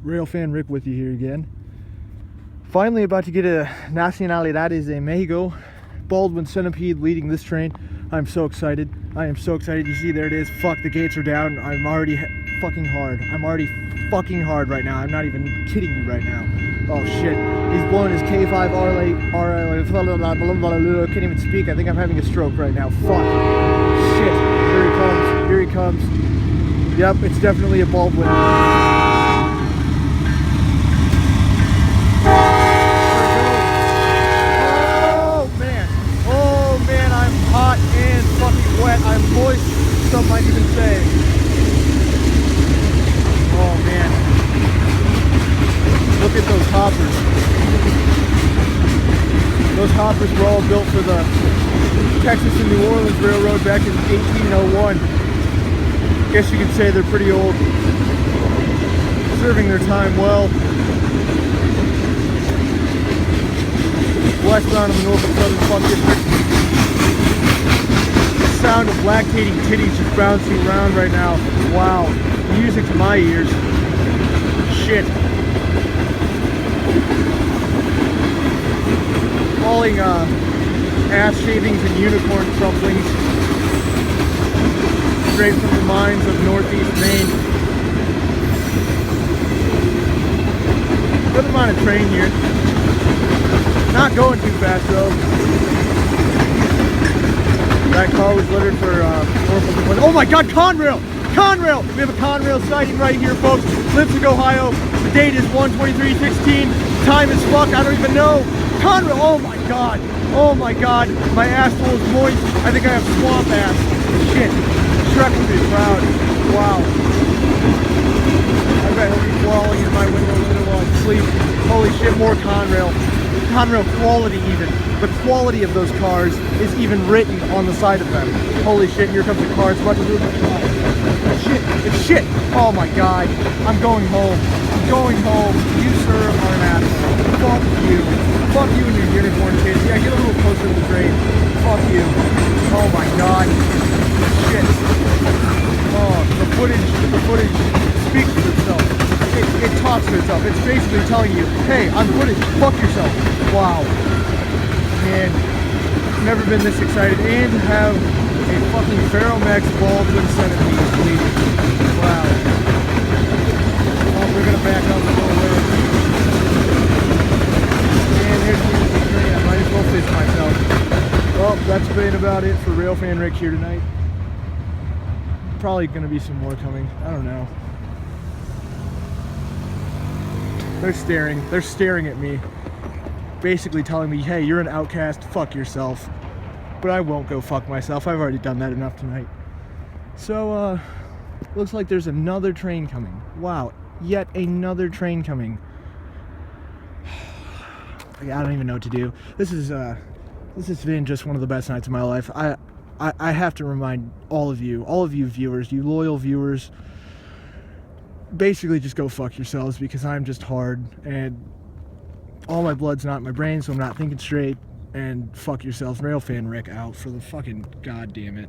Railfan Rick with you here again. Finally about to get a Nacionalidades de Mexico. Baldwin Centipede leading this train. I'm so excited. I am so excited. You see, there it is. Fuck, the gates are down. I'm already fucking hard. I'm already fucking hard right now. I'm not even kidding you right now. Oh shit. He's blowing his K5 RLA. Can't even speak. I think I'm having a stroke right now. Fuck. Shit. Here he comes. Here he comes. Yep, it's definitely a Baldwin. Hot and fucking wet. I'm moist, some might even say. Oh man. Look at those hoppers. Those hoppers were all built for the Texas and New Orleans Railroad back in 1801. Guess you could say they're pretty old. Serving their time well. Westbound in the Norfolk Southern Funk District. Sound of lactating titties just bouncing around right now. Wow, music to my ears. Shit. Falling ass shavings and unicorn crumplings straight from the mines of Northeast Maine. Good amount of train here. Not going too fast though. That car was littered for Norfolk. Oh my god, CONRAIL! CONRAIL! We have a CONRAIL sighting right here, folks. Lipstick, Ohio. The date is 1/23/16. Time is fuck, I don't even know. CONRAIL! Oh my god! Oh my god! My asshole is moist. I think I have swamp ass. Shit. Shrek would be proud. Wow. I bet he'll be crawling in my window while I sleep. Holy shit, more CONRAIL. CONRAIL quality even. The quality of those cars is even written on the side of them. Holy shit, here comes the car. It's about to move. Shit, it's shit. Oh my god. I'm going home. I'm going home. You, sir, are an asshole. Fuck you. Fuck you and your unicorn kids. Yeah, get a little closer to the train. Fuck you. Oh my god. Shit. Oh, the footage speaks for itself. It talks to itself. It's basically telling you, hey, I'm footage. Fuck yourself. Wow. Man, never been this excited, and to have a fucking Ferromex Baldwin Centipede, please. Wow. Oh, we're gonna back up and go away. And here's the train. I might as well fist myself. Well, that's been about it for Railfan Rick here tonight. Probably gonna be some more coming. I don't know. They're staring at me. Basically telling me, hey, you're an outcast, fuck yourself. But I won't go fuck myself. I've already done that enough tonight. So, looks like there's another train coming. Wow, yet another train coming. I don't even know what to do. This has been just one of the best nights of my life. I have to remind all of you viewers, you loyal viewers, basically just go fuck yourselves, because I'm just hard, and all my blood's not in my brain, so I'm not thinking straight, and fuck yourselves. Railfan Rick out for the fucking goddamn it.